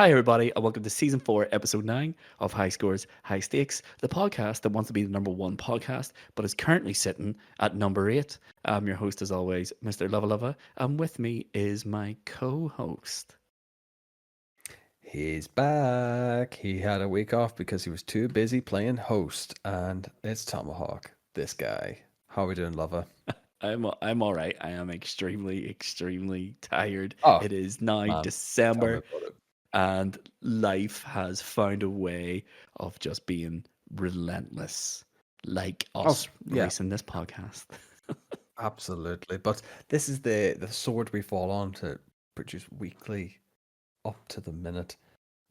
Hi, everybody, and welcome to season 4, episode 9 of High Scores, High Stakes, the podcast that wants to be the number one podcast, but is currently sitting at number 8. I'm your host, as always, Mr. Luvva, and with me is my co host. He's back. He had a week off because he was too busy playing host, and it's Tomahawk, this guy. How are we doing, lover? I'm all right. I am extremely tired. Oh, It is now man, tell me December, about it. and life has found a way of just being relentless, like Oh, us yeah, releasing this podcast. absolutely. But this is the sword we fall on to produce weekly, up to the minute,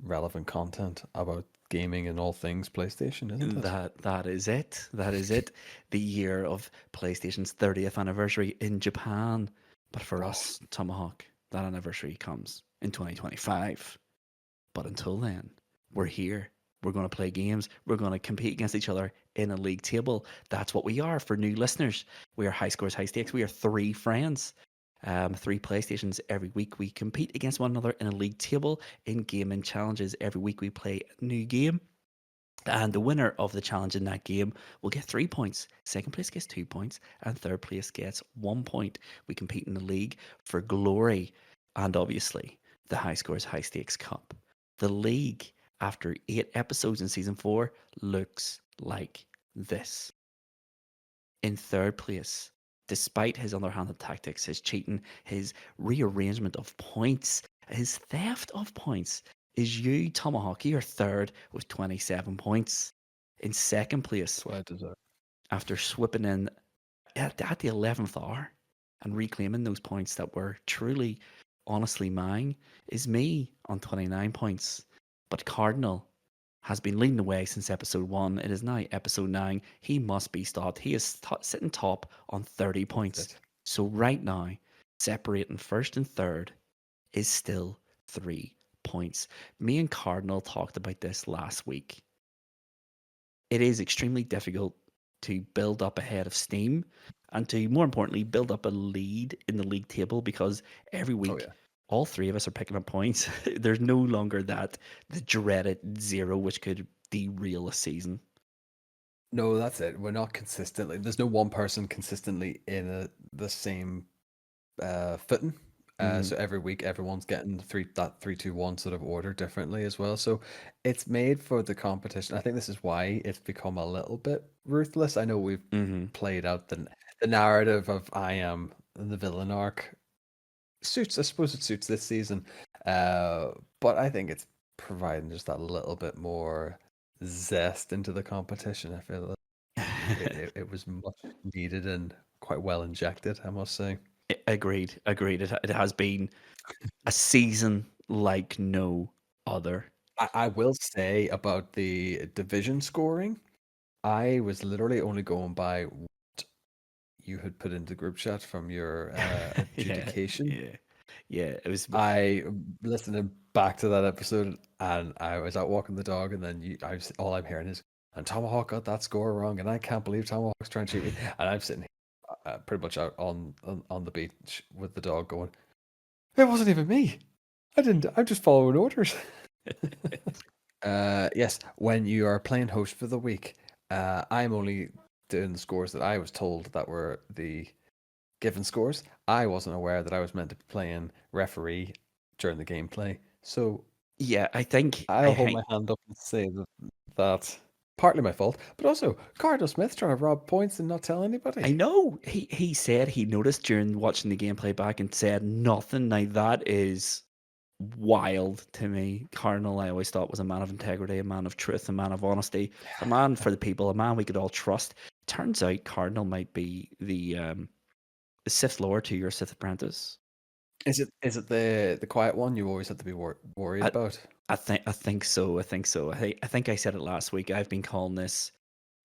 relevant content about gaming and all things PlayStation, isn't it? That is it. That is it. The year of PlayStation's 30th anniversary in Japan. But for Oh, us, Tomahawk, that anniversary comes in 2025. But until then, we're here. We're going to play games. We're going to compete against each other in a league table. That's what we are for new listeners. We are High Scores, High Stakes. We are three friends. Three PlayStations every week. We compete against one another in a league table in gaming challenges. Every week we play a new game. And the winner of the challenge in that game will get 3 points. Second place gets 2 points, and third place gets 1 point. We compete in the league for glory and obviously the High Scores High Stakes Cup. The league, after 8 episodes in season 4, looks like this. In third place, despite his underhanded tactics, his cheating, his rearrangement of points, his theft of points, is you, Tomahawk. You're third with 27 points. In second place, that's what I deserve. after sweeping in at the 11th hour and reclaiming those points that were truly, honestly mine, is me on 29 points. But Cardinal has been leading the way since episode 1. It is now episode 9. He must be stopped. He is sitting top on 30 That's points. it. So right now, separating first and third is still 3 points. Me and Cardinal talked about this last week. It is extremely difficult to build up a head of steam and to, more importantly, build up a lead in the league table because every Oh, week yeah. all three of us are picking up points. There's no longer that the dreaded zero which could derail a season. No, that's it. We're not consistently. There's no one person consistently in the same footing. Mm, So every week, everyone's getting that 3-2-1 sort of order differently as well. So it's made for the competition. I think this is why it's become a little bit ruthless. I know we've mm-hmm. played out the narrative of I am the villain arc. Suits, I suppose it suits this season. But I think it's providing just that little bit more zest into the competition. I feel like it was much needed and quite well injected, I must say. Agreed. Agreed. It has been a season like no other. I will say about the division scoring, I was literally only going by what you had put into group chat from your Yeah, adjudication. yeah, yeah. It was. I listening back to that episode, and I was out walking the dog, and then all I'm hearing is, "And Tomahawk got that score wrong, and I can't believe Tomahawk's trying to cheat me." And I'm sitting pretty much out on the beach with the dog, going, "It wasn't even me. I didn't. I'm just following orders." Yes, when you are playing host for the week, I'm only doing the scores that I was told that were the given scores. I wasn't aware that I was meant to be playing referee during the gameplay. So Yeah, I think I'll hold my hand up and say that that's partly my fault, but also Cardinal Smith trying to rob points and not tell I anybody. know he said he noticed during watching the gameplay back and said nothing. Now that is wild to me. Cardinal, I always thought was a man of integrity, a man of truth, a man of honesty, a man for the people, a man we could all trust. Turns out Cardinal might be the Sith Lord to your Sith apprentice. Is it the quiet one you always have to be worried I about? I think so. I think so. I think I said it last week. I've been calling this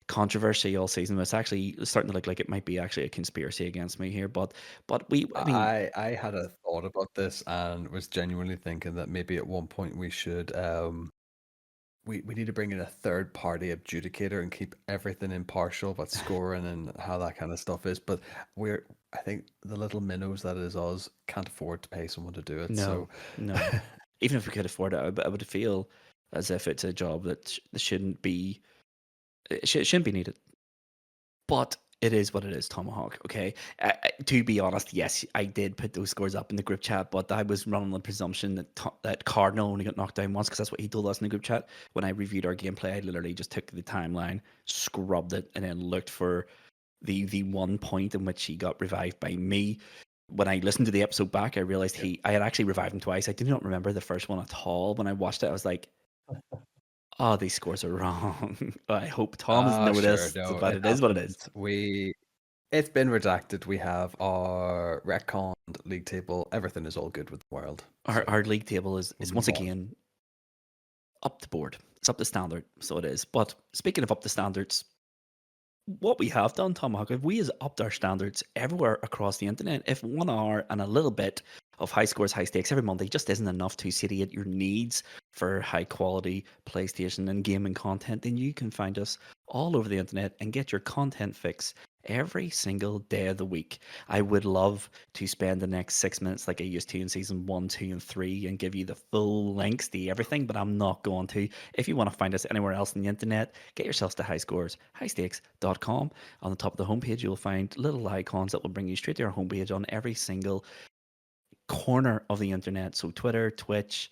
controversy all season. It's actually starting to look like it might be actually a conspiracy against me here. But I mean, I had a thought about this and was genuinely thinking that maybe at one point we should we need to bring in a third party adjudicator and keep everything impartial about scoring and how that kind of stuff is. But I think the little minnows that is us can't afford to pay someone to do it. no, So no. Even if we could afford it, I would feel as if it's a job that shouldn't be shouldn't be needed. But it is what it is, Tomahawk. Okay. To be honest, yes, I did put those scores up in the group chat, but I was running the presumption that that Cardinal only got knocked down once because that's what he told us in the group chat. When I reviewed our gameplay, I literally just took the timeline, scrubbed it, and then looked for the one point in which he got revived by me. When I listened to the episode back, I realized Yep. I had actually revived him twice. I did not remember the first one at all. When I watched it, I was like, "Oh, these scores are wrong." I hope Tom has Ah, sure. noticed, No, but it it is what it is. happens. It's been redacted. We have our retconned league table. Everything is all good with the world. Our So league table we'll is once move on. again up to board. It's up to standard, so it is. But speaking of up to standards, what we have done, Tomahawk, if we has upped our standards everywhere across the internet, if 1 hour and a little bit of high scores, high stakes every Monday just isn't enough to satiate your needs for high quality PlayStation and gaming content, then you can find us all over the internet and get your content fix every single day of the week. I would love to spend the next 6 minutes like I used to in season 1, 2, and 3 and give you the full links to everything, but I'm not going to. If you want to find us anywhere else on the internet, get yourselves to highstakes.com. On the top of the homepage, you'll find little icons that will bring you straight to our homepage on every single corner of the internet. So Twitter, Twitch,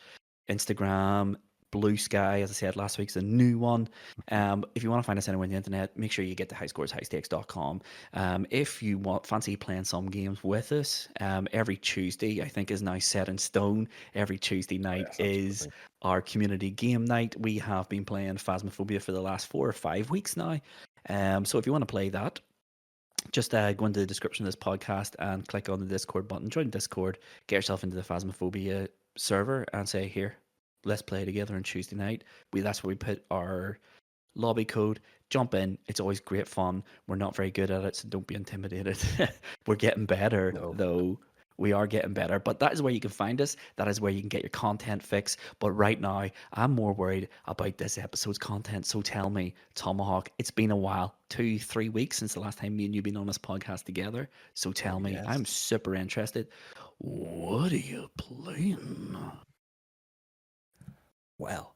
Instagram, Blue Sky, as I said last week's a new one. If you want to find us anywhere on the internet, make sure you get to highstakes.com. If you fancy playing some games with us, every Tuesday I think is now set in stone. Every Tuesday night Yes, is absolutely. our community game night. We have been playing Phasmophobia for the last 4 or 5 weeks now. So if you want to play that, just go into the description of this podcast and click on the Discord button, join Discord, get yourself into the Phasmophobia server and say, here, let's play together on Tuesday night. That's where we put our lobby code. Jump in. It's always great fun. We're not very good at it, so don't be intimidated. We're getting better, No. though. We are getting better, but that is where you can find us. That is where you can get your content fix. But right now, I'm more worried about this episode's content. So tell me, Tomahawk, it's been a while, 2, 3 weeks since the last time me and you been on this podcast together. So Oh, tell me, I'm yes. super interested. What are you playing? Well,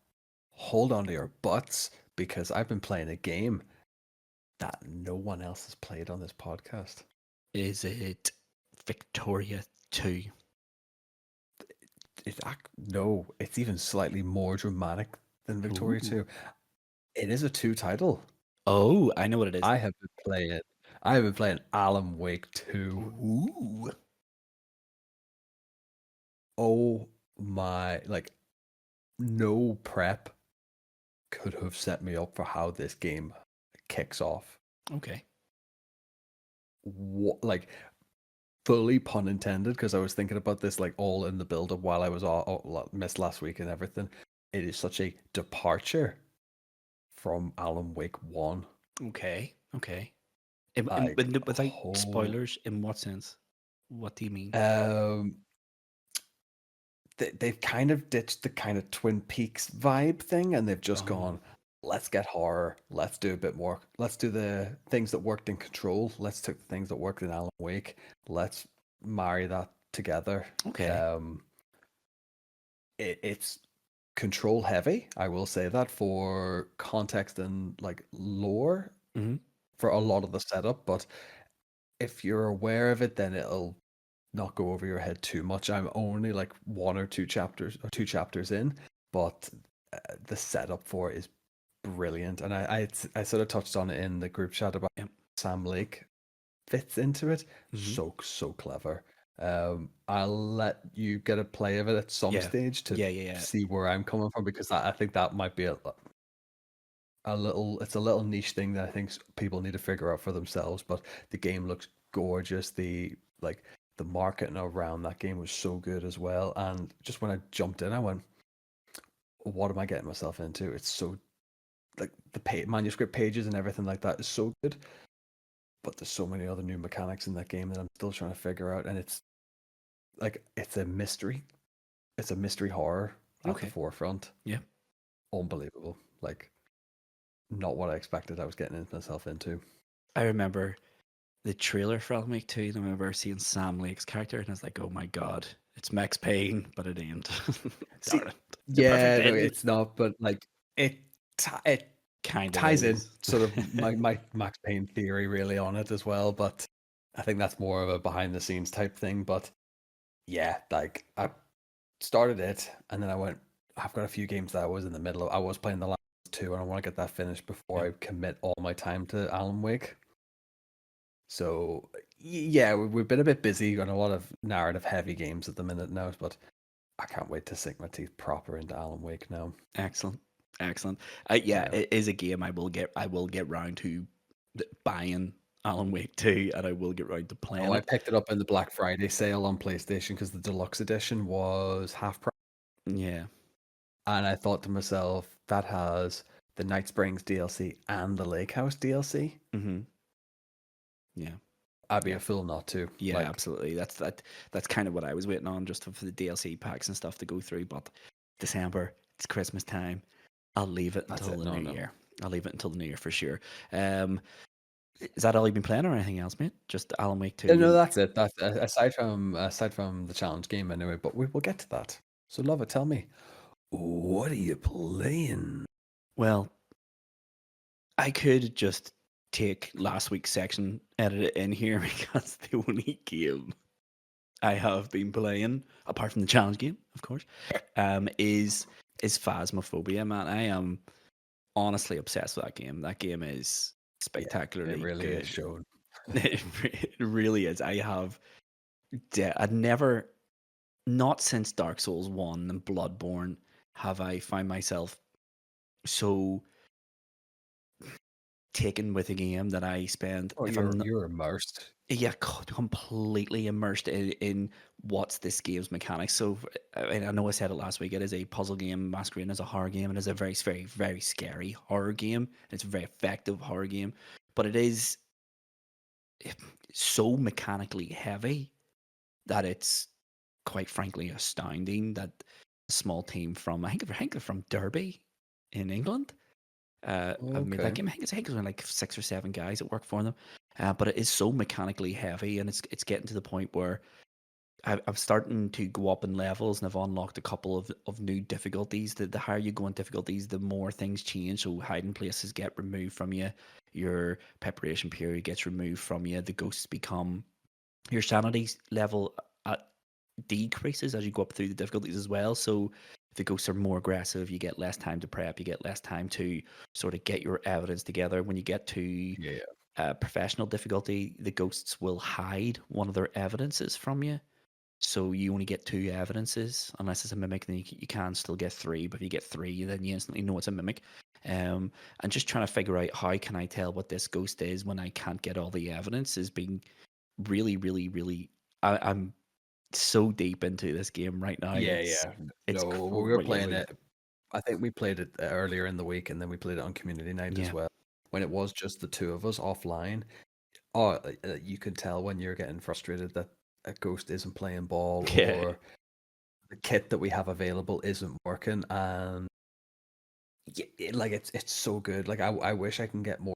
hold on to your butts because I've been playing a game that no one else has played on this podcast. Is it Victoria 2? No, it's even slightly more dramatic than Victoria Ooh. 2. It is a 2 title. Oh, I know what it is. I have been playing Alan Wake 2. Ooh. Oh my, like no prep could have set me up for how this game kicks off. Okay. Like fully pun intended, because I was thinking about this like all in the build up while I was all missed last week and everything. It is such a departure from Alan Wake 1. Okay. Okay. Like Without whole spoilers, in what sense? What do you mean? um they've kind of ditched the kind of Twin Peaks vibe thing, and they've just Oh, gone, let's get horror, let's do a bit more, let's do the things that worked in Control, let's take the things that worked in Alan Wake, let's marry that together. okay. um it's Control heavy, I will say that, for context and like lore, Hmm. for a lot of the setup, but if you're aware of it, then it'll not go over your head too much. I'm only like 1 or 2 chapters in, but the setup for it is brilliant. And I sort of touched on it in the group chat about Yep. Sam Lake fits into it. Hmm. So clever. I'll let you get a play of it at some Yeah. stage to Yeah. Yeah. Yeah. see where I'm coming from, because I think that might be it's a little niche thing that I think people need to figure out for themselves. But the game looks gorgeous. The marketing around that game was so good as well. And just when I jumped in, I went, "What am I getting myself into?" It's so like manuscript pages and everything like that is so good. But there's so many other new mechanics in that game that I'm still trying to figure out. And it's like it's a mystery. It's a mystery horror at the Okay. forefront. Yeah. Unbelievable. Like not what I expected I was getting myself into. I remember the trailer for Alan Wake 2, and I remember seeing Sam Lake's character, and I was like, oh my god, It's Max Payne, but it ain't. See, Darn it. The perfect yeah, no, ending. it's not, but like it it Kind of ties in is. sort of my Max Payne theory really on it as well, but I think that's more of a behind the scenes type thing. But yeah, like I started it and then I went, I've got a few games that I was in the middle of. I was playing the last two and I want to get that finished before Yeah. I commit all my time to Alan Wake. So yeah, we've been a bit busy on a lot of narrative heavy games at the minute now, but I can't wait to sink my teeth proper into Alan Wake now. Excellent. Excellent. Yeah, Yeah. it is a game I will get round to buying Alan Wake 2, and I will get round to Oh, playing I it. picked it up in the Black Friday sale on PlayStation because the deluxe edition was half price. Yeah. And I thought to myself, that has the Night Springs DLC and the Lake House DLC. Mm-hmm. Yeah. I'd be Yeah. a fool not to. Yeah, Like, absolutely. That's kind of what I was waiting on, just for the DLC packs and stuff to go through. But December, it's Christmas time. I'll leave it that's until it. the No, new no. year. I'll leave it until the new year for sure. Um, is that all you've been playing, or anything else, mate? Just Alan Wake 2 No, and that's it. That's aside from the challenge game anyway. But we will get to that. So, Lova, tell me, what are you playing? well, I could just take last week's section, edit it in here because the only game I have been playing, apart from the challenge game, of course, is Phasmophobia. Man, I am honestly obsessed with that game. That game is Yeah, it spectacularly really is good. shown. It really is. I'd never, not since Dark Souls 1 and Bloodborne, have I found myself so taken with a game that I spend, Oh, if you're I'm not, you're immersed. yeah, completely immersed in what's this game's mechanics. So, I know I said it last week. It is a puzzle game masquerading as a horror game. It is a very, very, very scary horror game. It's a very effective horror game, but it is so mechanically heavy that it's quite frankly astounding that a small team from, I think they're from Derby in England, have made that Okay. game. I think it's only like 6 or 7 guys that work for them, but it is so mechanically heavy, and it's getting to the point where I'm starting to go up in levels, and I've unlocked a couple of new difficulties. The higher you go in difficulties, the more things change. So hiding places get removed from you, your preparation period gets removed from you, the ghosts become, your sanity level decreases as you go up through the difficulties as well. So the ghosts are more aggressive. You get less time to prep. You get less time to sort of get your evidence together. When you get to Yeah. professional difficulty, the ghosts will hide one of their evidences from you. So you only get 2 evidences unless it's a mimic. Then you can still get 3, but if you get 3, then you instantly know it's a mimic. And just trying to figure out how can I tell what this ghost is when I can't get all the evidence is being really, really, really. I'm so deep into this game right now. Yeah, It's yeah. it's No, we were playing crazy. it. I think we played it earlier in the week, and then we played it on community night as Yeah. well. When it was just the two of us offline, oh, you could tell when you're getting frustrated that a ghost isn't playing ball Yeah. or the kit that we have available isn't working, and like it's so good. Like I wish I can get more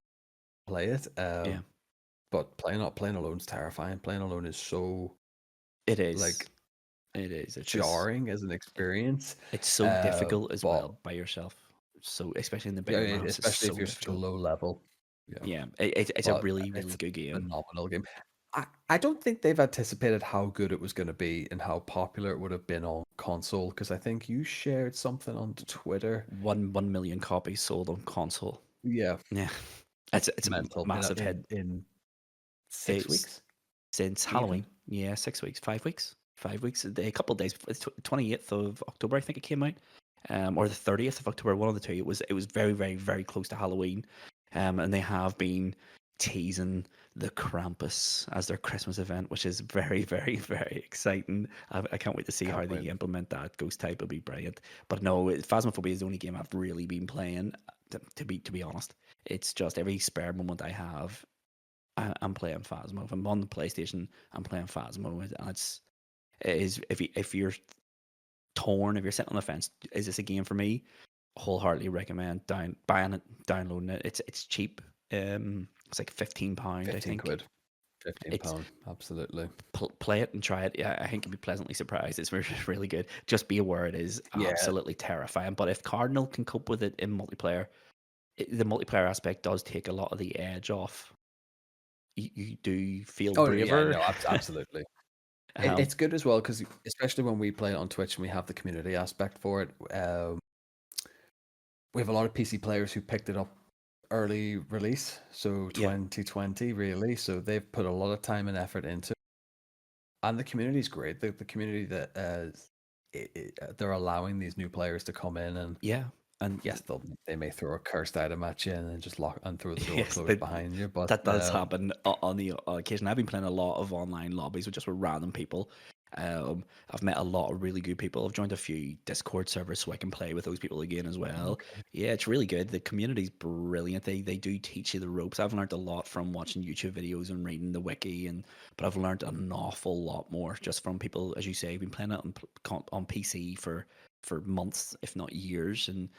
to play it. Yeah. But playing alone is terrifying. Playing alone is so It is. like It is. It's just jarring as an experience. it's so difficult as But well by yourself. So especially in the yeah, bigger maps, it's especially if so you're such a difficult. low level. Yeah, Yeah. It's a but really, it's really a good game. phenomenal game. I don't think they've anticipated how good it was going to be and how popular it would have been on console because I think you shared something on Twitter. 1 million copies sold on console. Yeah, Yeah. It's a mental massive hit. in 6 It's weeks since even. Halloween. Yeah, 6 weeks, 5 weeks, 5 weeks. A couple of days. 28th of October, I think it came out, or the 30th of October. One of the two. It was very, very, very close to Halloween, and they have been teasing the Krampus as their Christmas event, which is very, very, very exciting. I can't wait to see how Can't they wait. implement that. Ghost type will be brilliant. But no, Phasmophobia is the only game I've really been playing. To be honest, it's just every spare moment I have, I'm playing Phasmo. If I'm on the PlayStation, I'm playing Phasmo. And it is, if you're torn, if you're sitting on the fence, is this a game for me? Wholeheartedly recommend buying it, downloading it. It's cheap. It's like £15, I 15 think. quid. 15 It's pound, absolutely. play it and try it. Yeah, I think you'll be pleasantly surprised. It's really, really good. Just be aware it is Yeah. absolutely terrifying. But if Cardinal can cope with it in multiplayer, the multiplayer aspect does take a lot of the edge off. You do feel Oh, yeah, braver. no, absolutely. um, It's good as well because especially when we play it on Twitch and we have the community aspect for it, we have a lot of PC players who picked it up early release, so yeah, 2020 really. So they've put a lot of time and effort into it. And the community is great. The community that they're allowing these new players to come in and yeah, and yes, they may throw a cursed item at you and then just lock and throw the door yes, closed behind you. But that does happen on the occasion. I've been playing a lot of online lobbies with just with random people. I've met a lot of really good people. I've joined a few Discord servers so I can play with those people again as well. okay, Yeah, it's really good. The community's brilliant. They do teach you the ropes. I've learned a lot from watching YouTube videos and reading the wiki, but I've learned an awful lot more just from people, as you say, been playing it on PC for months, if not years, and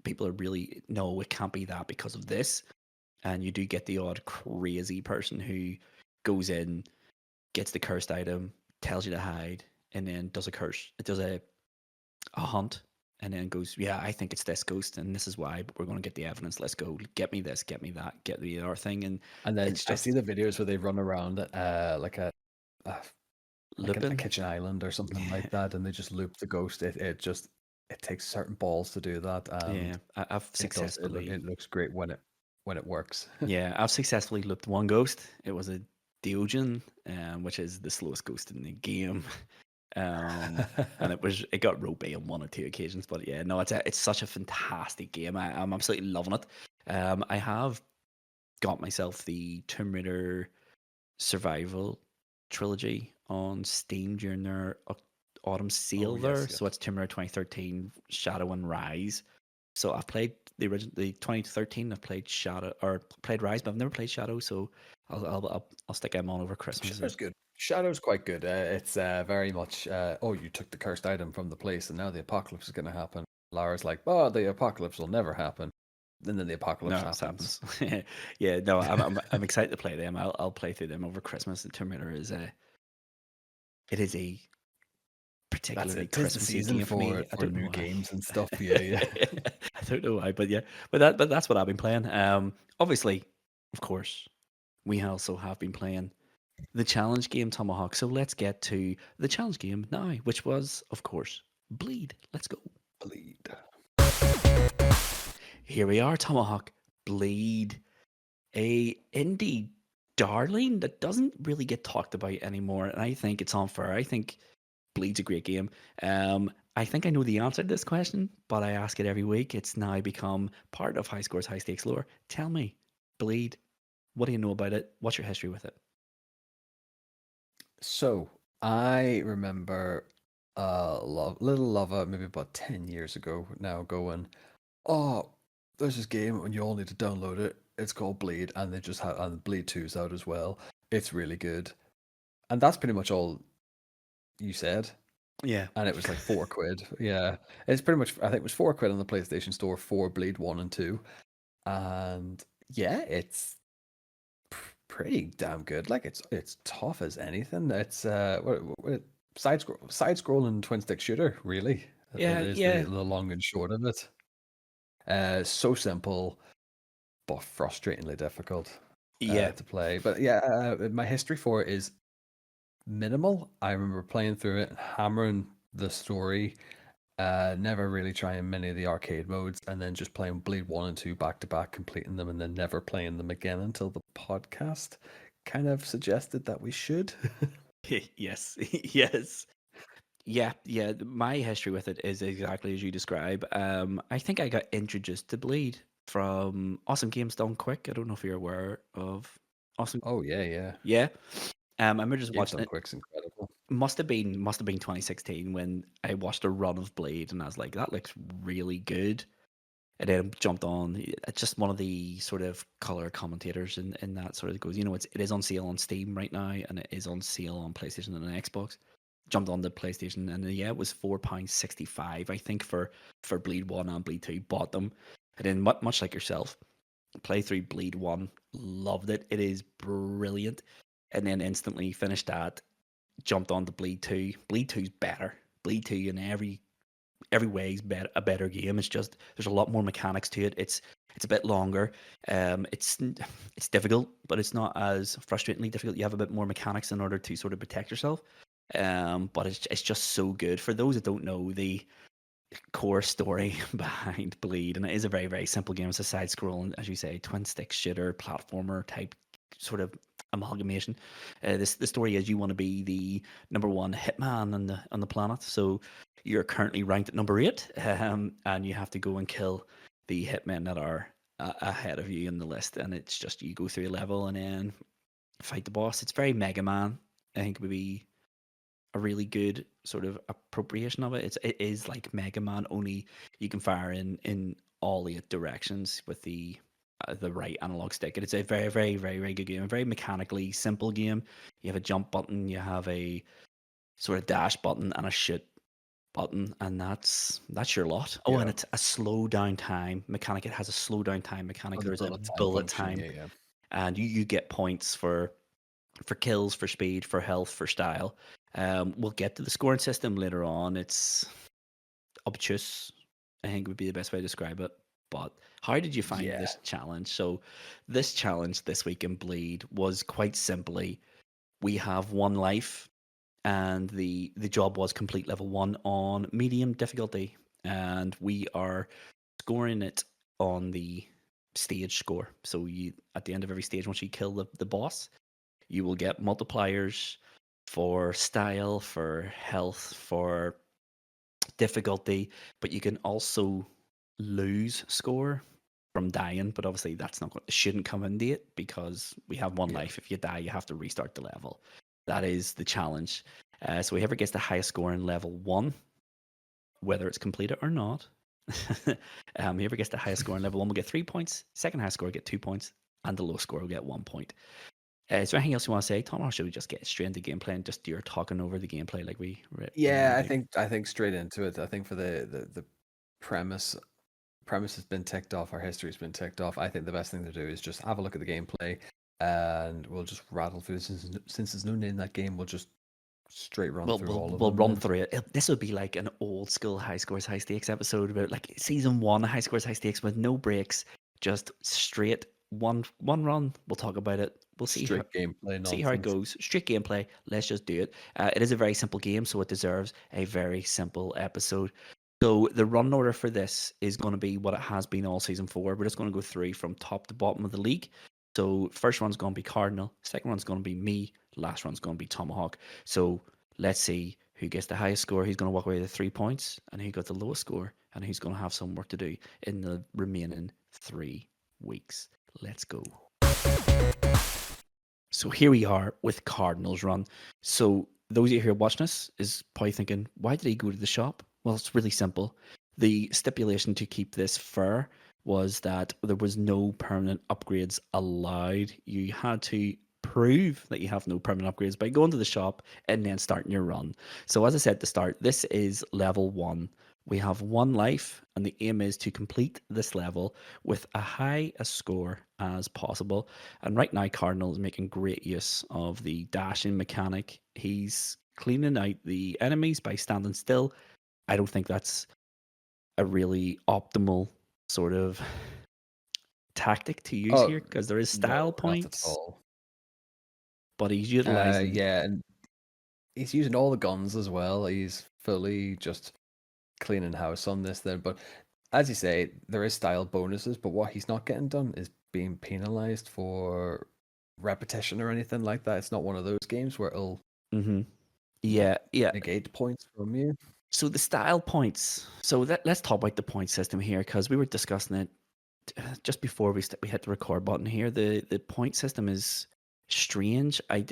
people are really no, it can't be that because of this. And you do get the odd crazy person who goes in, gets the cursed item, tells you to hide, and then does a curse. It does a hunt, and then goes, yeah, I think it's this ghost, and this is why. But we're going to get the evidence. Let's go. Get me this. Get me that. Get the other thing. And and then it's I see just the videos where they run around like a a looping. kitchen island or something like that, and they just loop the ghost. It takes certain balls to do that, Yeah, and I've successfully. it looks great when it works. Yeah, I've successfully looped one ghost. It was a Deogen, which is the slowest ghost in the game. And it got ropey on one or two occasions, but yeah, no, it's such a fantastic game. I'm absolutely loving it. I have got myself the Tomb Raider Survival trilogy on Steam during their autumn Oh sale yes, there. So yes. it's Tomb Raider 2013, Shadow and Rise. So I've played the 2013. I've played Shadow or played Rise, but I've never played Shadow. So I'll stick them on over Christmas. Shadow's good. Shadow's quite good. It's very much oh, you took the cursed item from the place, and now the apocalypse is going to happen. Lara's like, oh, the apocalypse will never happen, and then the apocalypse No, this happens. happens. Yeah, no, I'm excited to play them. I'll play through them over Christmas. The Tomb Raider is a That's particularly it. 'Tis the Christmassy season game for me. I for don't know new why. games and stuff. Yeah, yeah. I don't know why, but yeah, but that's what I've been playing. Obviously, of course, we also have been playing the challenge game Tomahawk. So let's get to the challenge game now, which was, of course, Bleed. Let's go. Bleed. Here we are, Tomahawk. Bleed. A indie darling that doesn't really get talked about anymore, and I think it's unfair. I think Bleed's a great game. I think I know the answer to this question, but I ask it every week. It's now become part of High Scores, High Stakes lore. Tell me, Bleed, what do you know about it? What's your history with it? So I remember little lover maybe about 10 years ago now going, oh, there's this game and you all need to download it. It's called Bleed, and they just had and Bleed 2's out as well. It's really good, and that's pretty much all you said. Yeah. And it was like £4. Yeah, it's pretty much. I think it was £4 on the PlayStation Store for Bleed 1 and 2, and yeah, it's pretty damn good. Like it's tough as anything. It's side scrolling twin stick shooter. Really, Yeah, is yeah, the long and short of it. So simple, but frustratingly difficult yeah. to play. But yeah, my history for it is minimal. I remember playing through it, hammering the story. Never really trying many of the arcade modes, and then just playing Bleed 1 and 2 back to back, completing them, and then never playing them again until the podcast kind of suggested that we should. Yes, yes. Yeah, yeah. My history with it is exactly as you describe. I think I got introduced to Bleed from Awesome Games Done Quick. I don't know if you're aware of Awesome. Oh yeah, yeah. Yeah. I remember just Games watching Done it. Quick's incredible. Must have been 2016 when I watched a run of Blade and I was like, that looks really good. And then jumped on. It's just one of the sort of color commentators in that sort of goes, it is on sale on Steam right now and it is on sale on PlayStation and Xbox. Jumped on the PlayStation and yeah, it was £4.65, I think, for Bleed 1 and Bleed 2. Bought them. And then much like yourself, play through Bleed 1, loved it. It is brilliant. and then instantly finished that, jumped on to Bleed 2. Bleed 2's better. Bleed 2 in every way is a better game. It's just there's a lot more mechanics to it. It's a bit longer. It's difficult, but it's not as frustratingly difficult. You have a bit more mechanics in order to sort of protect yourself. But it's just so good. For those that don't know the core story behind Bleed, and it is a very, very simple game. It's a side scrolling, as you say, twin stick shooter platformer type sort of amalgamation. The story is you want to be the number one hitman on the planet. So you're currently ranked at number 8, and you have to go and kill the hitmen that are ahead of you in the list. And it's just you go through a level and then fight the boss. It's very Mega Man. I think would be a really good sort of appropriation of it. It is like Mega Man, only you can fire in all 8 directions with the right analog stick. And it's a very, very, very, very good game. A very mechanically simple game. You have a jump button, you have a sort of dash button, and a shoot button, and that's your lot. Oh, and Yeah. it's a slow down time mechanic. It has a slow down time mechanic. Oh, the There's a bullet time bullet function. time, Yeah, yeah. and you get points for kills, for speed, for health, for style. We'll get to the scoring system later on. It's obtuse, I think would be the best way to describe it. But how did you find Yeah. this challenge? So, this challenge this week in Bleed was quite simply we have 1 life, and the job was complete level 1 on medium difficulty, and we are scoring it on the stage score. So, you at the end of every stage, once you kill the boss, you will get multipliers for style, for health, for difficulty, but you can also lose score from dying. But obviously, that's not it shouldn't come into it because we have one Yeah. life. If you die, you have to restart the level. That is the challenge. So whoever gets the highest score in level 1, whether it's completed or not, whoever gets the highest score in level 1 will get 3 points. Second highest score will get 2 points, and the lowest score will get 1 point. Is there anything else you want to say, Tom, or should we just get straight into gameplay and just you're talking over the gameplay like we Yeah, normally I do? think straight into it. I think for the premise premise has been ticked off, our history's been ticked off. I think the best thing to do is just have a look at the gameplay, and we'll just rattle through. Since there's no name in that game, we'll just straight run We'll through we'll all of we'll them run then. through it. This would be like an old school high scores high stakes episode about like season 1 high scores high stakes with no breaks, just straight one run. We'll talk about it. We'll Straight gameplay see how it nonsense. goes. Straight gameplay. Let's just do it. It is a very simple game, so it deserves a very simple episode. So the run order for this is going to be what it has been all season 4. We're just going to go through from top to bottom of the league. So first one's going to be Cardinal. Second one's going to be me. Last one's going to be Tomahawk. So let's see who gets the highest score. Who's going to walk away with 3 points, and who got the lowest score, and who's going to have some work to do in the remaining 3 weeks. Let's go. So here we are with Cardinals run. So those of you who are watching this is probably thinking, why did he go to the shop? Well, it's really simple. The stipulation to keep this fair was that there was no permanent upgrades allowed. You had to prove that you have no permanent upgrades by going to the shop and then starting your run. So as I said at the start, this is level 1. We have 1 life, and the aim is to complete this level with a high a score as possible. And right now, Cardinal is making great use of the dashing mechanic. He's cleaning out the enemies by standing still. I don't think that's a really optimal sort of tactic to use Oh here because there is no, style not at points, all. but he's utilizing. Yeah, and he's using all the guns as well. He's fully just cleaning house on this there. But as you say, there is style bonuses, but what he's not getting done is being penalized for repetition or anything like that. It's not one of those games where it'll Hmm. like Yeah, yeah. negate points from you. So the style points. So let's talk about the point system here because we were discussing it just before we hit the record button here. The point system is strange. I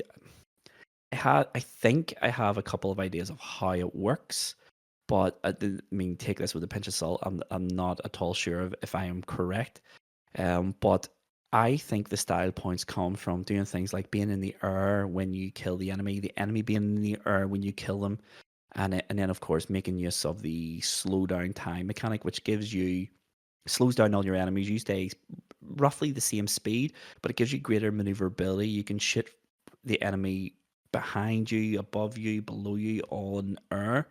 think I have a couple of ideas of how it works, but I mean, take this with a pinch of salt. I'm not at all sure of if I am correct. But I think the style points come from doing things like being in the air when you kill the enemy being in the air when you kill them, and then of course making use of the slow down time mechanic, which slows down all your enemies. You stay roughly the same speed, but it gives you greater maneuverability. You can shoot the enemy behind you, above you, below you on air.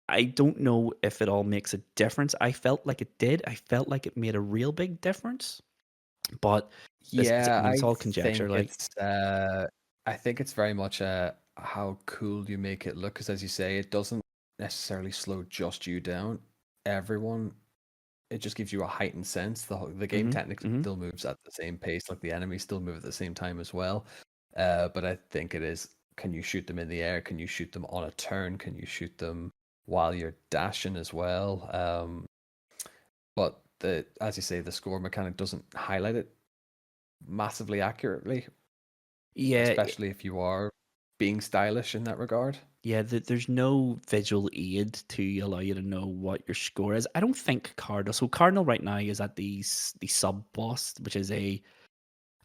I don't know if it all makes a difference. I felt like it did. I felt like it made a real big difference. But this is, I Yeah, mean, it's all conjecture. Like, I think it's very much how cool you make it look, because as you say, it doesn't necessarily slow just you down. Everyone, it just gives you a heightened sense. The game hmm technically hmm still moves at the same pace, like the enemies still move at the same time as well. But I think it is, can you shoot them in the air? Can you shoot them on a turn? Can you shoot them while you're dashing as well? But as you say, the score mechanic doesn't highlight it massively accurately, yeah, especially if you are being stylish in that regard. yeah. There's no visual aid to allow you to know what your score is. I don't think Cardinal. So Cardinal right now is at the sub boss, which is a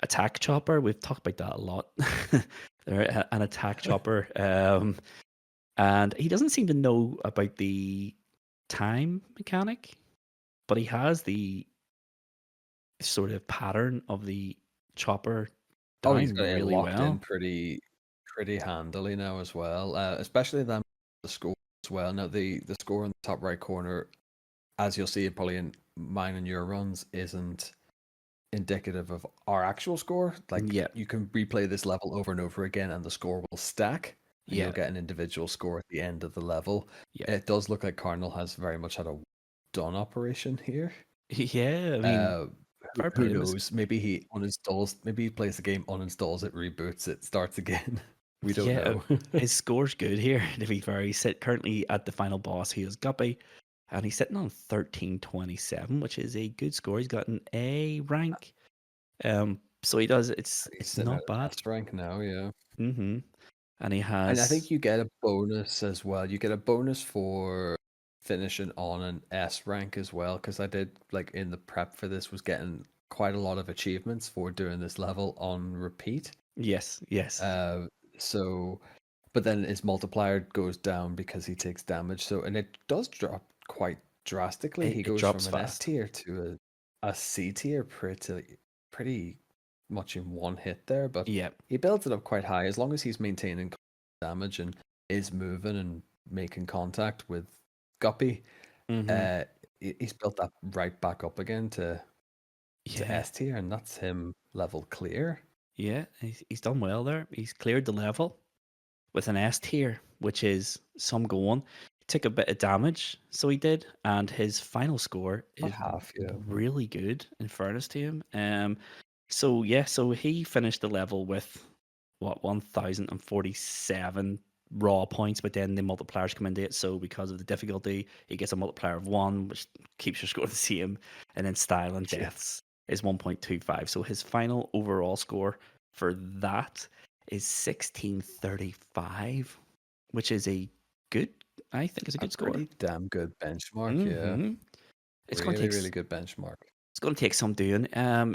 attack chopper. We've talked about that a lot. They're an attack chopper. And he doesn't seem to know about the time mechanic, but he has the sort of pattern of the chopper Oh, he's down got it really locked in well. pretty handily now as well. Especially then the score as well. Now the score in the top right corner, as you'll see probably in mine and your runs, isn't indicative of our actual score. Like Yeah, you can replay this level over and over again, and the score will stack, and you'll yeah, get an individual score at the end of the level. yeah, It does look like Cardinal has very much had a done operation here. yeah. I mean, Uh, fair play who to him. knows? Maybe he uninstalls. Maybe he plays the game, uninstalls it, reboots it, starts again. We don't Yeah, know. his score's good here. To be fair, he's currently at the final boss. He is Guppy, and he's sitting on 1327, which is a good score. He's got an A rank. So he does. He's It's sitting at not an bad. S rank now, yeah. And he And I think has, you get a bonus as well. You get a bonus for finishing on an S rank as well, because I did, like, in the prep for this, was getting quite a lot of achievements for doing this level on repeat. yes, yes. Uh, so, but then his multiplier goes down because he takes damage. So, and it does drop quite drastically. He It goes drops from an S fast. tier to a C tier pretty much in one hit there. But Yeah. he builds it up quite high as long as he's maintaining damage and is moving and making contact with Guppy. hmm Uh, he's built that right back up again to Yeah. S tier, and that's him level clear. Yeah. He's done well there. He's cleared the level with an S tier, which is some going. He took a bit of damage, so he did, and his final score Not is half, yeah. really good. In fairness to him, so yeah, so he finished the level with what 1047 raw points, but then the multipliers come into it. So because of the difficulty, he gets a multiplier of 1, which keeps your score the same, and then style and Yeah. deaths is 1.25. So his final overall score for that is 1635, which is a good, I think is a A good score. pretty damn good benchmark, yeah. hmm It's going to Really, take really good benchmark. it's going to take some doing. Yeah,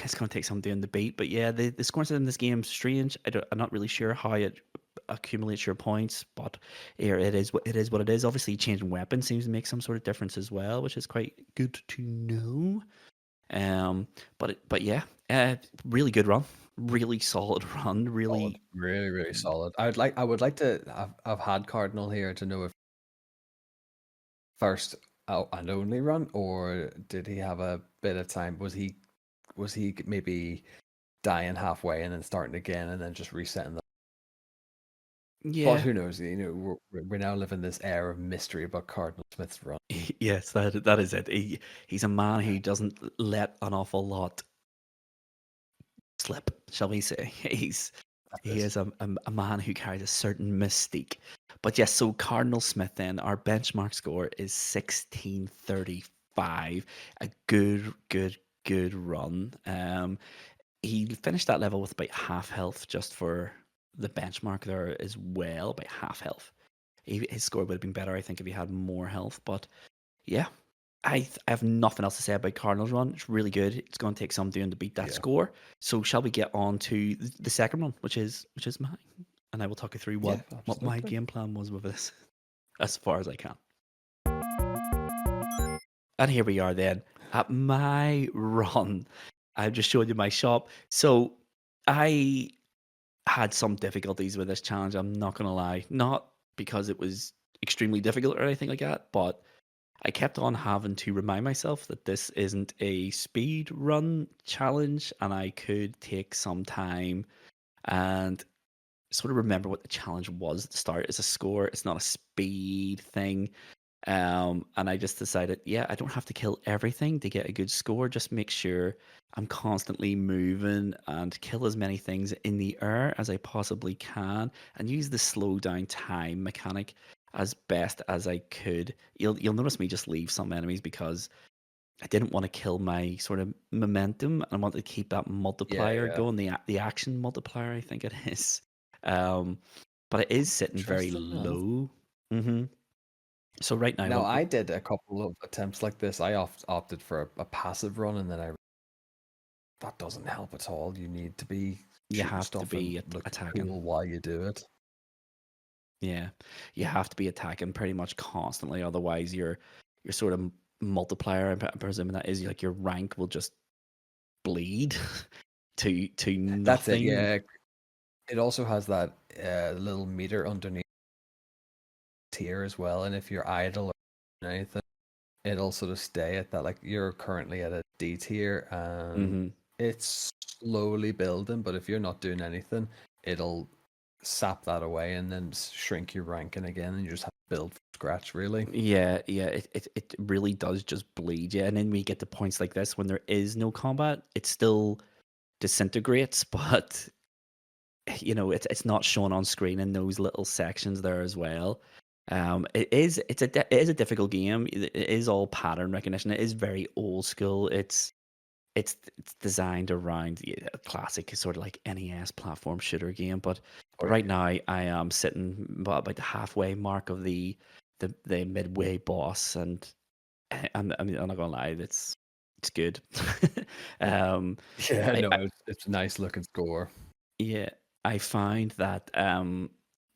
it's going to take some doing to beat. But yeah, the scoring system in this game is strange. I'm not really sure how it accumulates your points, but here it is. What it is, what it is. Obviously, changing weapons seems to make some sort of difference as well, which is quite good to know. Um, but yeah, really good run, really solid run, Solid. really. Really, really solid. I would like to have had Cardinal here to know if first and only run, or did he have a bit of time? Was he maybe dying halfway and then starting again and then just resetting the. But Yeah, who knows? You know, we're now living this era of mystery about Cardinal Smith's run. yes, that is it. He's a man who doesn't let an awful lot slip, shall we say. That's He it. is a man who carries a certain mystique. But yes, so Cardinal Smith then, our benchmark score is 1635. A good run. He finished that level with about half health just for the benchmark there as well, about half health. His score would have been better, I think, if he had more health. But yeah, I have nothing else to say about Cardinals run. It's really good. It's going to take some doing to beat that Yeah. score. So shall we get on to the second one, which is mine, and I will talk you through Yeah, what my absolutely. game plan was with this, as far as I can. And here we are then at my run. I've just showed you my shop. So I had some difficulties with this challenge. I'm not gonna lie, not because it was extremely difficult or anything like that, but I kept on having to remind myself that this isn't a speed run challenge, and I could take some time and sort of remember what the challenge was at the start. It's a score, it's not a speed thing. And I just decided, yeah, I don't have to kill everything to get a good score. Just make sure I'm constantly moving and kill as many things in the air as I possibly can, and use the slow down time mechanic as best as I could. You'll notice me just leave some enemies because I didn't want to kill my sort of momentum. I wanted to keep that Yeah, multiplier yeah. going, the action multiplier, I think it is. Um, but it is sitting very Interesting, man. low. hmm So right now, Now, I did a couple of attempts like this. I opted for a passive run, and then that doesn't help at all. You need to be you shooting have to stuff and be looking attacking. cool while you do it. Yeah, you have to be attacking pretty much constantly. Otherwise, your sort of multiplier, I'm presuming that is like your rank will just bleed to That's it. nothing. Yeah. It also has that little meter underneath tier as well, and if you're idle or anything, it'll sort of stay at that. Like you're currently at a D tier, and hmm it's slowly building. But if you're not doing anything, it'll sap that away and then shrink your ranking again, and you just have to build from scratch. Really. Yeah, yeah, it really does just bleed you. And then we get to points like this when there is no combat, it still disintegrates, but it's not shown on screen in those little sections there as well. It is a difficult game. It is all pattern recognition. It is very old school. It's designed around a classic sort of like NES platform shooter game. But Oh right yeah. now I am sitting about the halfway mark of the midway boss, and I'm not gonna lie, it's good. um, Yeah. I, No, I it's a nice looking score. yeah, I find that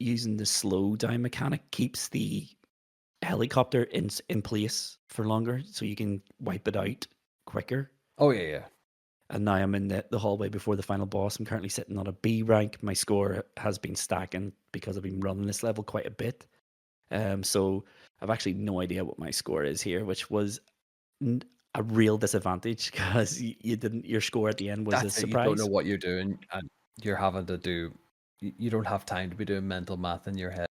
using the slow down mechanic keeps the helicopter in place for longer, so you can wipe it out quicker. Oh yeah, yeah. And now I'm in the hallway before the final boss. I'm currently sitting on a B rank. My score has been stacking because I've been running this level quite a bit. So I've actually no idea what my score is here, which was n- a real disadvantage because you didn't. Your score at the end was a That's it. You don't know surprise. what you're doing, and you're having to do. You don't have time to be doing mental math in your head.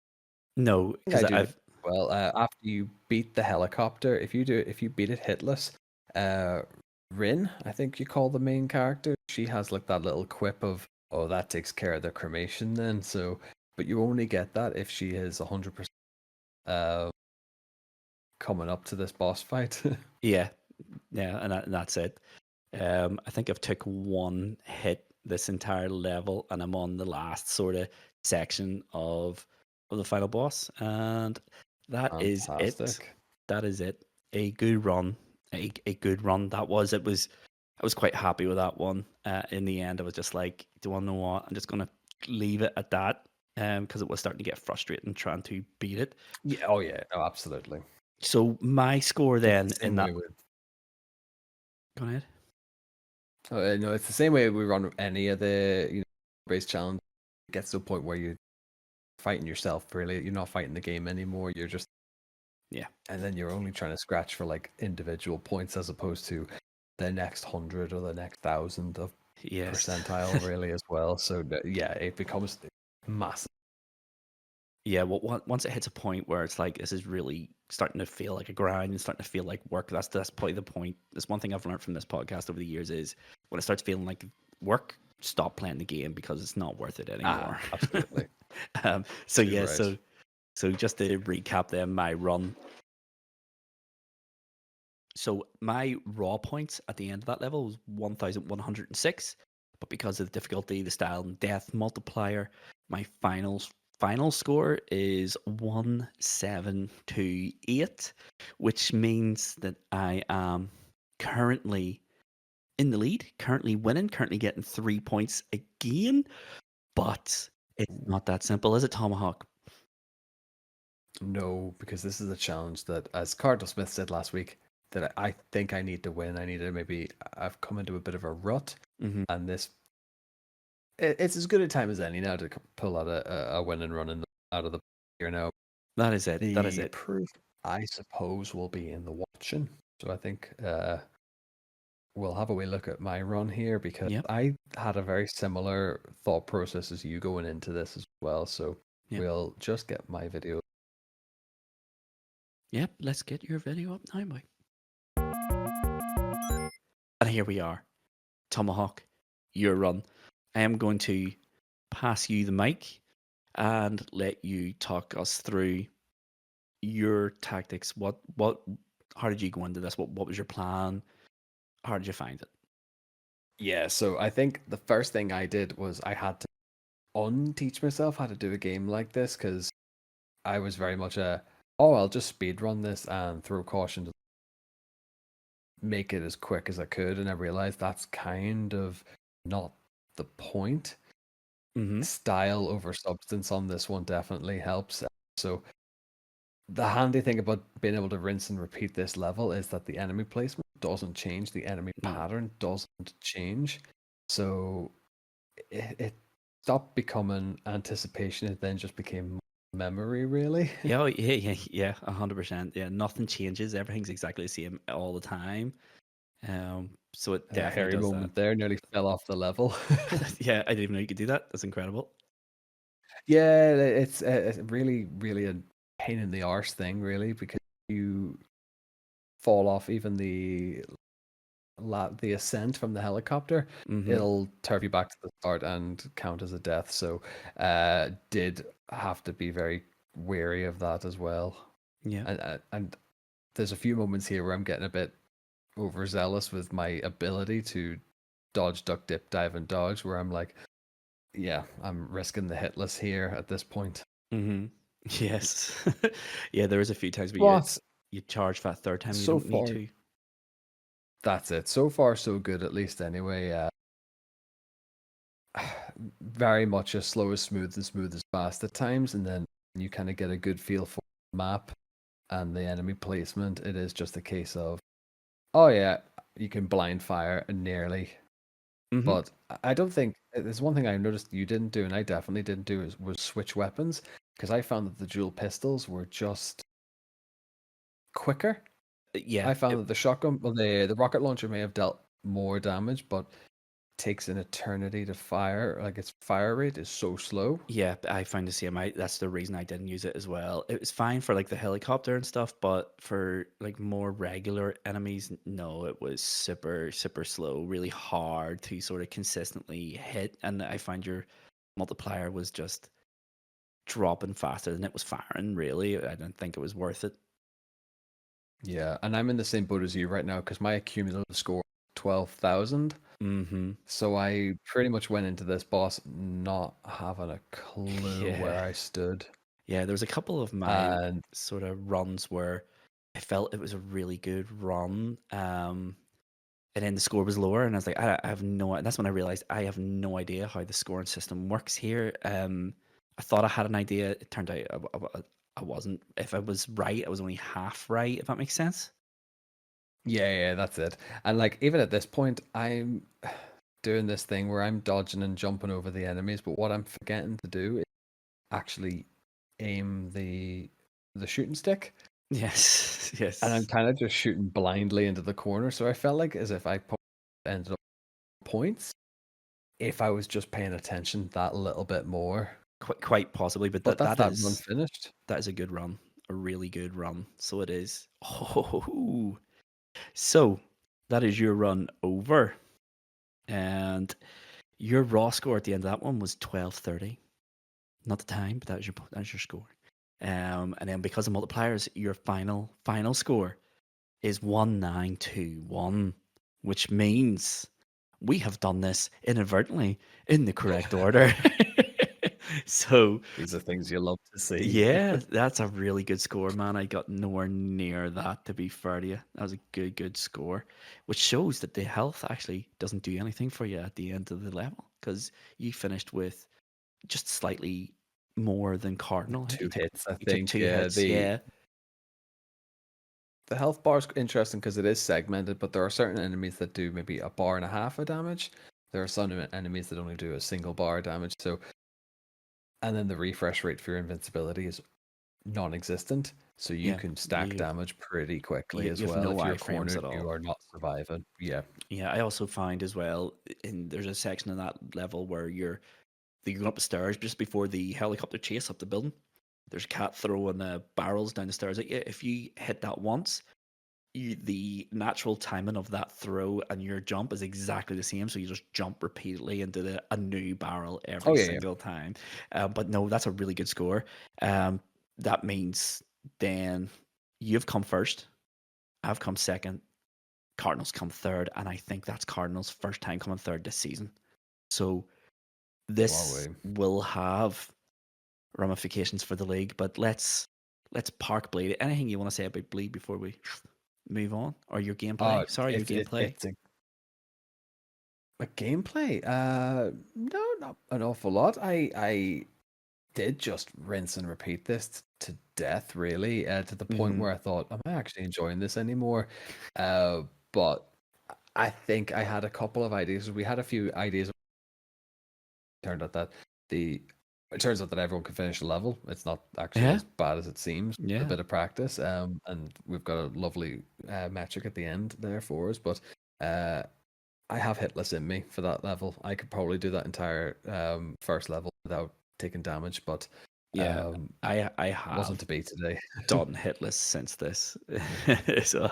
No, Think because I do this I've as well. After you beat the helicopter, if you beat it hitless, uh, Rin, I think you call the main character. She has like that little quip of, "Oh, that takes care of the cremation." Then so, but you only get that if she is 100% uh coming up to this boss fight. yeah, yeah, and that's it. I think I've took one hit this entire level, and I'm on the last sort of section of the final boss, and that is it. Fantastic. That is it. A good run. A good run. That was it. Was I was quite happy with that one. In the end, I was just like, do I know what? I'm just gonna leave it at that. Because it was starting to get frustrating trying to beat it. Yeah. Oh yeah. No, absolutely. So my score It's the then in same way that. with. Go ahead. No, it's the same way we run any of the race challenge. It gets to a point where you're fighting yourself. Really, you're not fighting the game anymore. You're just Yeah. and then you're only trying to scratch for like individual points as opposed to the next 100 or the next 1,000 of Yes. percentile really as well. So yeah, it becomes massive. Yeah, well, once it hits a point where it's like this is really starting to feel like a grind and starting to feel like work, that's probably the point. That's one thing I've learned from this podcast over the years is when it starts feeling like work, stop playing the game because it's not worth it anymore. Absolutely. So Too yeah, right. so just to recap, then my run. So my raw points at the end of that level was 1,106, but because of the difficulty, the style and death multiplier, my final score is 1,728, which means that I am currently in the lead, currently winning, currently getting 3 points again. But it's not that simple, is it, Tomahawk? No, because this is a challenge that, as Cardinal Smith said last week, that I think I need to win. I need to maybe, I've come into a bit of a rut, hmm and this it's as good a time as any now to pull out a win and run out of the here now. That is it. That is The it. proof, I suppose, will be in the watching. So I think we'll have a wee look at my run here because Yep. I had a very similar thought process as you going into this as well. So Yep. we'll just get my video. Yep. Let's get your video up now, boy. And here we are. Tomahawk, your run. I am going to pass you the mic and let you talk us through your tactics. How did you go into this? What was your plan? How did you find it? Yeah, so I think the first thing I did was I had to unteach myself how to do a game like this because I was very much I'll just speed run this and throw caution to make it as quick as I could. And I realized that's kind of not the point. Mm-hmm. Style over substance on this one definitely helps. So the handy thing about being able to rinse and repeat this level is that the enemy placement doesn't change, the enemy No. pattern doesn't change. So it stopped becoming anticipation, it then just became memory, really. Yeah, yeah, 100%. Yeah, nothing changes. Everything's exactly the same all the time. So it A definitely hairy does that. moment there, nearly fell off the level. Yeah, I didn't even know you could do that. That's incredible. Yeah, it's really, really a pain in the arse thing, really, because you fall off even the ascent from the helicopter, Mm-hmm. it'll turf you back to the start and count as a death. So, did have to be very wary of that as well. Yeah. And there's a few moments here where I'm getting a bit overzealous with my ability to dodge, duck, dip, dive, and dodge, where I'm like, yeah, I'm risking the hitless here at this point. Mm-hmm. Yes. Yeah, there was a few times where But you charge that third time you so don't need far, to. that's it. So far, so good, at least anyway. Very much as slow as smooth and smooth as fast at times, and then you kind of get a good feel for the map and the enemy placement. It is just a case of, oh yeah, you can blind fire nearly. Mm-hmm. But I don't think there's one thing I noticed you didn't do, and I definitely didn't do, was switch weapons because I found that the dual pistols were just quicker. Yeah. I found that the shotgun, well, the rocket launcher may have dealt more damage, but takes an eternity to fire. Like its fire rate is so slow. Yeah, I found the same. That's the reason I didn't use it as well. It was fine for like the helicopter and stuff, but for like more regular enemies, no, it was super, super slow, really hard to sort of consistently hit. And I find your multiplier was just dropping faster than it was firing, really. I didn't think it was worth it. Yeah, and I'm in the same boat as you right now because my cumulative score 12,000. Mm-hmm. So I pretty much went into this boss not having a clue Yeah. where I stood. Yeah, there was a couple of my And sort of runs where I felt it was a really good run. And then the score was lower, and I was like, I have no. That's when I realized I have no idea how the scoring system works here. I thought I had an idea. It turned out I wasn't. If I was right, I was only half right. If that makes sense. yeah, that's it. And like even at this point, I'm doing this thing where I'm dodging and jumping over the enemies, but what I'm forgetting to do is actually aim the shooting stick. Yes, And I'm yes. kind of just shooting blindly into the corner. So I felt like as if ended up points if I was just paying attention that little bit more. Quite possibly, but But that that's that that run is finished. that is a good run, a really good run. So it is. Oh, so that is your run over, and your raw score at the end of that one was 1230. Not the time, but that was your score. And then because of multipliers, your final score is 1921, which means we have done this inadvertently in the correct order. So These are things you love to see. yeah, that's a really good score, man. I got nowhere near that, to be fair to you. That was a good score, which shows that the health actually doesn't do anything for you at the end of the level because you finished with just slightly more than Cardinal. I think Two hits, I you took think. two Yeah, hits. Yeah. the health bar is interesting because it is segmented, but there are certain enemies that do maybe a bar and a half of damage. There are some enemies that only do a single bar damage, so and then the refresh rate for your invincibility is non-existent, so you Yeah, can stack damage pretty quickly as you have well. no If you're iframes cornered, at you all. are not surviving. Yeah. Yeah, I also find as well, there's a section of that level where you're going up the stairs just before the helicopter chase up the building. There's a cat throwing barrels down the stairs at you. If you hit that once, the natural timing of that throw and your jump is exactly the same. So you just jump repeatedly into a new barrel every Oh yeah, yeah. single time. But no, that's a really good score. Um, that means then you've come first, I've come second, Cardinals come third, and I think that's Cardinals' first time coming third this season. So this Wow. will have ramifications for the league. But let's park Bleed. Anything you want to say about Bleed before we move on, or your gameplay? Sorry, your gameplay. It's a gameplay. No, not an awful lot. I did just rinse and repeat this to death, really, to the point Mm-hmm. where I thought, am I actually enjoying this anymore? But I think I had a couple of ideas. We had a few ideas. Turned out that the it turns out that everyone can finish the level. It's not actually Yeah, as bad as it seems. A yeah, bit of practice, and we've got a lovely metric at the end there for us. But uh, I have hitless in me for that level. I could probably do that entire first level without taking damage, but yeah. um, I wasn't have to be today. done hitless since this. So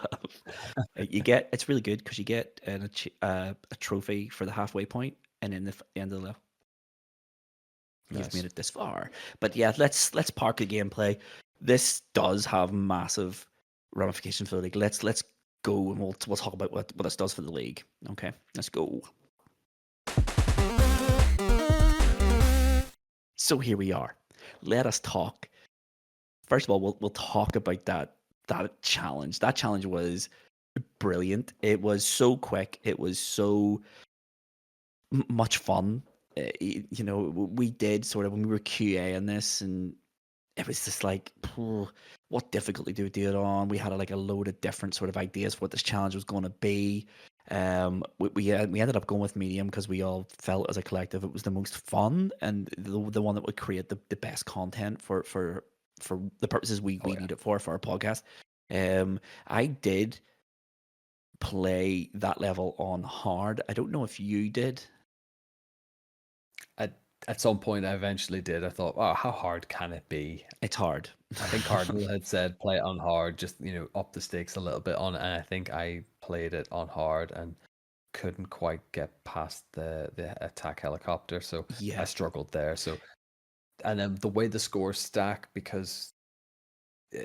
you get it's really good because you get a trophy for the halfway point, and then the end of the level. You've made Nice. it this far. But yeah, let's park the gameplay. This does have massive ramifications for the league. Let's go and we'll talk about what this does for the league. Okay, let's go. So here we are. Let us talk. First of all, we'll talk about that challenge. That challenge was brilliant. It was so quick. It was so much fun. We did sort of when we were QA in this, and it was just like, what difficulty do we do it on? We had like a load of different sort of ideas for what this challenge was going to be. We ended up going with medium because we all felt as a collective it was the most fun and the one that would create the best content for the purposes we Oh yeah. need it for our podcast. I did play that level on hard. I don't know if you did. At some point, I eventually did. I thought, oh, how hard can it be? It's hard. I think Cardinal had said play it on hard, just up the stakes a little bit on it, and I think I played it on hard and couldn't quite get past the attack helicopter, so I Yeah. struggled there. So, and then the way the scores stack, because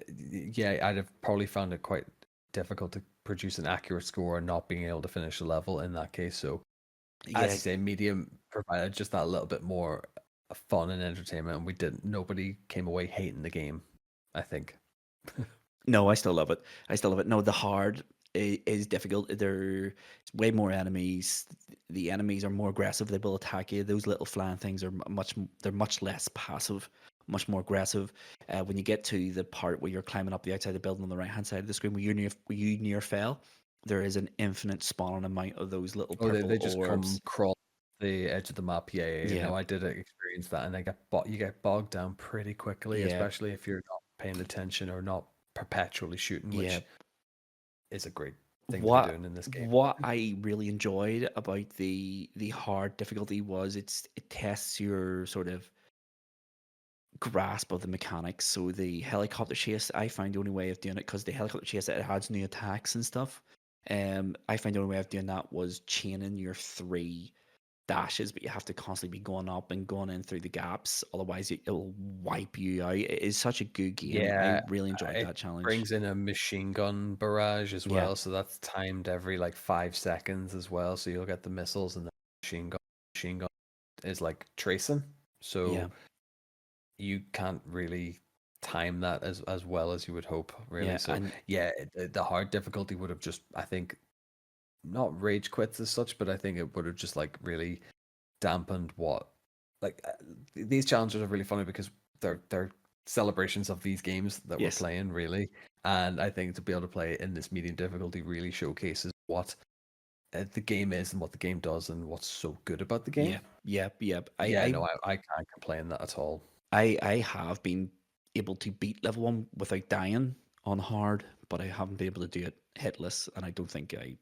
yeah, I'd have probably found it quite difficult to produce an accurate score and not being able to finish the level in that case. So, as Yeah. you say, medium provided just that little bit more fun and entertainment, and we didn't. Nobody came away hating the game, I think. No, I still love it. I still love it. No, the hard is difficult. There's way more enemies. The enemies are more aggressive. They will attack you. Those little flying things are they're much less passive, much more aggressive. When you get to the part where you're climbing up the outside of the building on the right hand side of the screen, where you near fell, there is an infinite spawning amount of those little Oh, they purple just come orbs. crawl the edge of the map. Yeah, yeah, yeah. Yeah, No, I did experience that, and you get bogged down pretty quickly, yeah, especially if you're not paying attention or not perpetually shooting, yeah. which is a great thing to be What doing in this game. what I really enjoyed about the hard difficulty was it tests your sort of grasp of the mechanics. So the helicopter chase, I find the only way of doing it because the helicopter chase it adds new attacks and stuff. I find the only way of doing that was chaining your three dashes, but you have to constantly be going up and going in through the gaps. Otherwise, it'll wipe you out. It is such a good game. I Yeah, really enjoyed it that challenge. brings in a machine gun barrage as Yeah, well, so that's timed every like 5 seconds as well. So you'll get the missiles, and the machine gun is like tracing. yeah, So you can't really time that as well as you would hope, really. yeah, So and yeah, the hard difficulty would have just, I think, not rage quits as such, but I think it would have just like really dampened what like these challenges are really funny because they're celebrations of these games that we're yes, playing, really. And I think to be able to play in this medium difficulty really showcases what the game is and what the game does and what's so good about the game. Yep, yep, yep. Yeah, no, I can't complain that at all. I have been able to beat level 1 without dying on hard, but I haven't been able to do it hitless, and I don't think I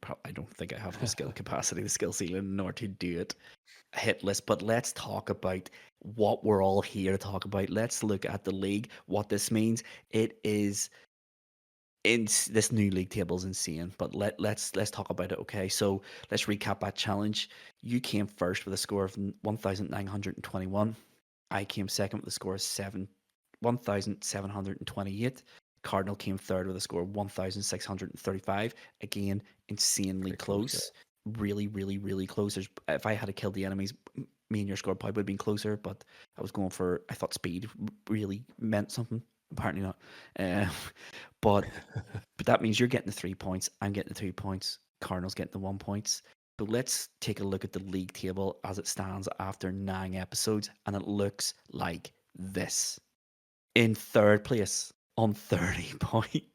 have the skill capacity, the skill ceiling in order to do it hitless. But let's talk about what we're all here to talk about. Let's look at the league, what this means. It is this new league table is insane, but let's talk about it. Okay, so let's recap that challenge. You came first with a score of 1,921. I came second with a score of 1,728. Cardinal came third with a score of 1,635. Again, insanely Pretty close, close. Really, really, really close. If I had to kill the enemies, me and your score probably would have been closer, but I thought speed really meant something. Apparently not. Uh, but but that means you're getting the 3 points. I'm getting the 2 points. Cardinals getting the 1 points. So let's take a look at the league table as it stands after 9 episodes, and it looks like this. In third place on 30 points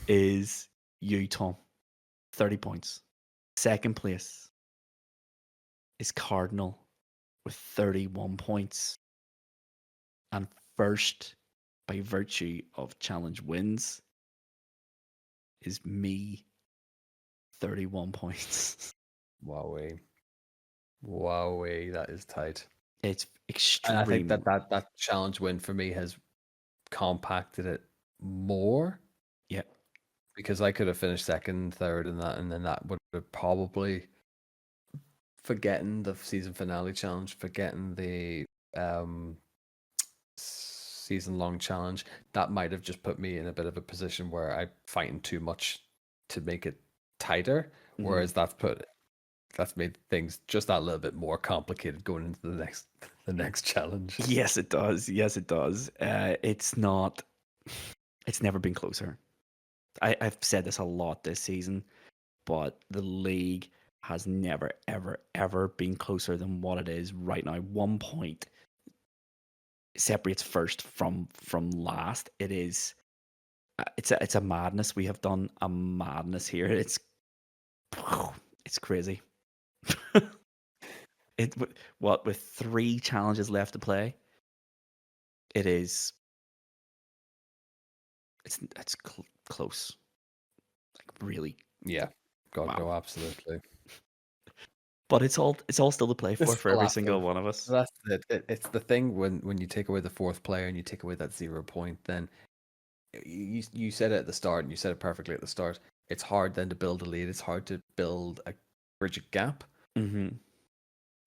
is you, Tom. 30 points. Second place is Cardinal with 31 points. And first, by virtue of challenge wins, is me, 31 points. Wowee. Wowee, that is tight. It's And I think extreme. that challenge win for me has compacted it more Yeah. because I could have finished second, third, and then that would have probably forgetting the season finale challenge, forgetting the season long challenge, that might have just put me in a bit of a position where I'm fighting too much to make it tighter. Whereas that's made things just that little bit more complicated going into the next challenge. Yes, it does. Yes, it does. It's not. It's never been closer. I've said this a lot this season, but the league has never, ever, ever been closer than what it is right now. 1 point separates first from last. It's a madness. We have done a madness here. It's crazy. With 3 challenges left to play, it is it's close. Like really, Yeah, God, wow. no, absolutely. But it's all still to play It's for still every single active. one of us. That's it's the thing when you take away the fourth player and you take away that 0 point, then you said it at the start and you said it perfectly at the start. It's hard then to build a lead. It's hard to build a bridge a gap Hmm.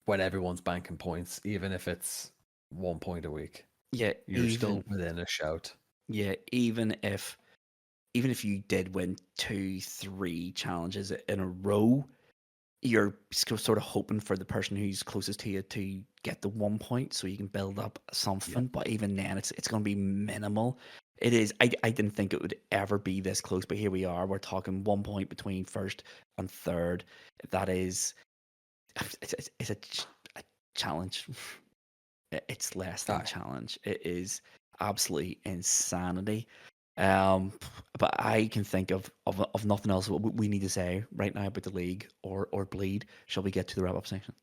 when everyone's banking points, even if it's 1 point a week. Yeah, You're still within a shout. even if you did win 2, 3 challenges in a row, you're sort of hoping for the person who's closest to you to get the 1 point so you can build up Yeah. something. But even then, it's going to be minimal. It is. I didn't think it would ever be this close, but here we are. We're talking 1 point between first and third. That is, it's a challenge. It's less than a Aye. challenge. It is absolutely insanity. Um, but I can think of nothing else what we need to say right now about the league or bleed. Shall we get to the wrap up section?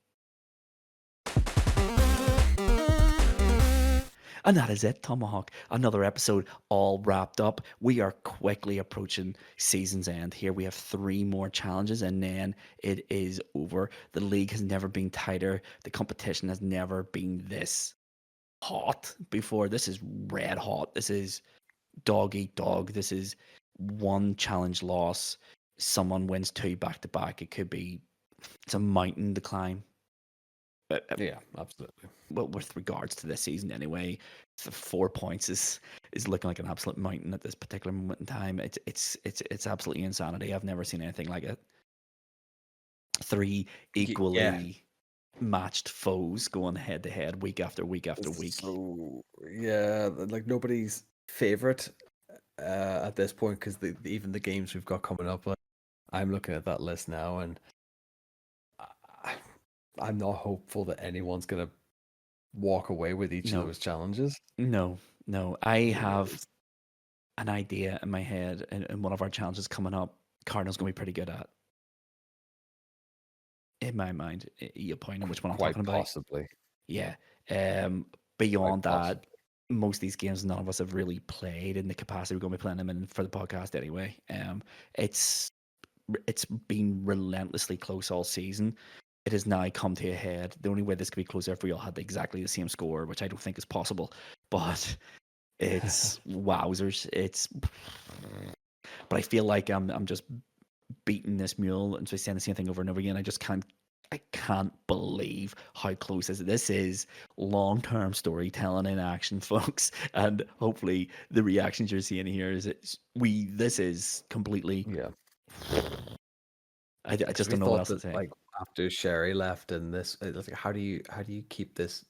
And that is it, Tomahawk. Another episode all wrapped up. We are quickly approaching season's end here. We have 3 more challenges and then it is over. The league has never been tighter. The competition has never been this hot before. This is red hot. This is dog eat dog. This is one challenge loss. Someone wins 2 back to back. It's a mountain to climb. Yeah, absolutely. Well, with regards to this season, anyway, the 4 points is looking like an absolute mountain at this particular moment in time. It's absolutely insanity. I've never seen anything like it. 3 Yeah. equally matched foes going head to head week after week after week. So yeah, like nobody's favorite at this point because even the games we've got coming up, like, I'm looking at that list now and I, I'm not hopeful that anyone's gonna walk away with each of No, those challenges. no, no. I have an idea in my head, and one of our challenges coming up, Cardinal's going to be pretty good at. in my mind, you point on which one I'm Quite talking about. possibly. Yeah. Quite Beyond that, possibly. most of these games none of us have really played in the capacity we're going to be playing them in for the podcast anyway. It's it's been relentlessly close all season. It has now come to a head. The only way this could be closer if we all had exactly the same score, which I don't think is possible. But it's wowzers. It's but I feel like I'm just beating this mule and just saying the same thing over and over again. I can't believe how close this is long-term storytelling in action, folks. And hopefully the reactions you're seeing here is this is completely Yeah. I Because just we don't know what thought else to that say. like after Sherry left in this, it was like, how do you keep this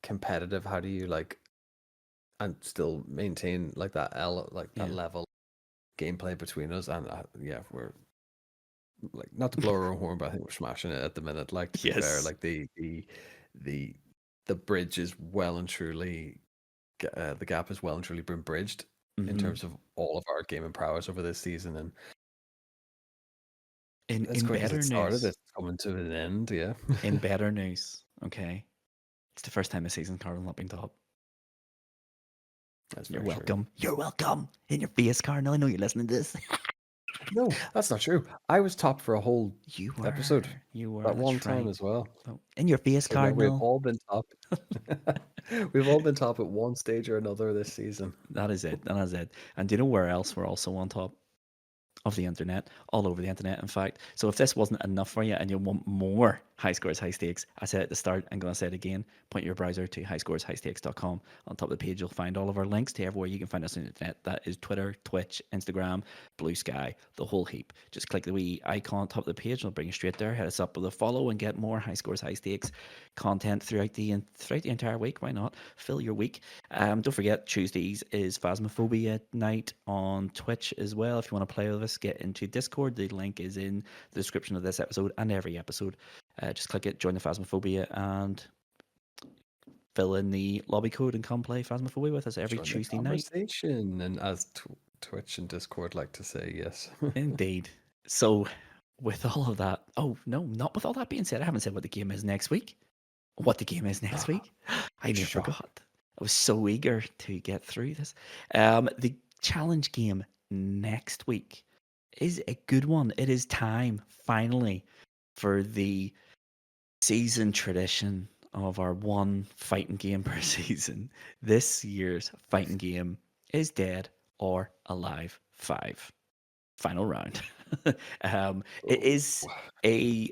competitive? How do you like and still maintain like that Yeah. level gameplay between us? And yeah, we're like not to blow our own horn, but I think we're smashing it at the minute. Like to be fair, Yes. like the the bridge is well and truly the gap has well and truly been bridged in Hmm. terms of all of our gaming prowess over this season, and as In quick as it better started, news, it's coming to an end. Yeah, in better news, okay, it's the first time this season Cardinal not been top. that's You're very true. welcome. You're welcome. In your face, Cardinal. I know you're listening to this. No, that's not true. I was top for a whole You were. episode You were. that one That's time right. as well. Oh, in your face, So yeah, we've Cardinal. all been top. We've all been top at one stage or another this season. That is it. That is it. And do you know where else we're also on top? Of the internet, all over the internet, in fact. So if this wasn't enough for you and you want more high scores, high stakes, I said at the start, I'm going to say it again. Point your browser to highscoreshighstakes.com. On top of the page, you'll find all of our links to everywhere you can find us on the internet. That is Twitter, Twitch, Instagram, Blue Sky, the whole heap. Just click the wee icon on top of the page, it'll bring you straight there. Hit us up with a follow and get more high scores, high stakes content throughout the entire week. Why not? Fill your week. Don't forget, Tuesdays is Phasmophobia night on Twitch as well. If you want to play with us, get into Discord. The link is in the description of this episode and every episode. Just click it, join the Phasmophobia, and fill in the lobby code and come play Phasmophobia with us every Join the Tuesday night. conversation, and as Twitch and Discord like to say, yes. Indeed. So, with all of that, oh no, not with all that being said, I haven't said what the game is next week. What the game is next week? I nearly Shock. forgot. I was so eager to get through this. The challenge game next week is a good one. It is time, finally, for the season tradition of our one fighting game per season. This year's fighting game is Dead or Alive 5. Final round. It Oh, is a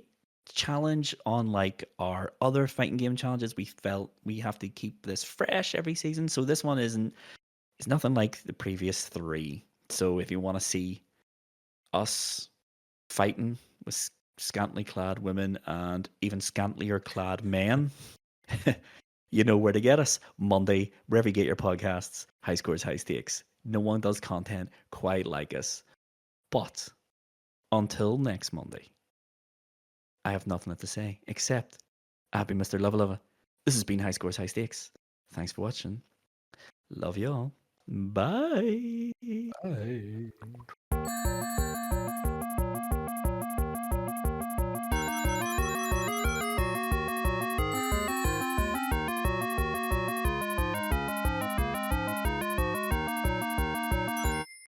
challenge unlike our other fighting game challenges. We felt we have to keep this fresh every season. So this one it's nothing like the previous three. So if you want to see us fighting with scantily clad women and even scantlier clad men, you know where to get us. Monday, wherever you get your podcasts, high scores, high stakes. No one does content quite like us. But until next Monday, I have nothing to say except I've been Mr. Luvva Luvva. This has been High Scores, High Stakes. Thanks for watching. Love you all. Bye. bye.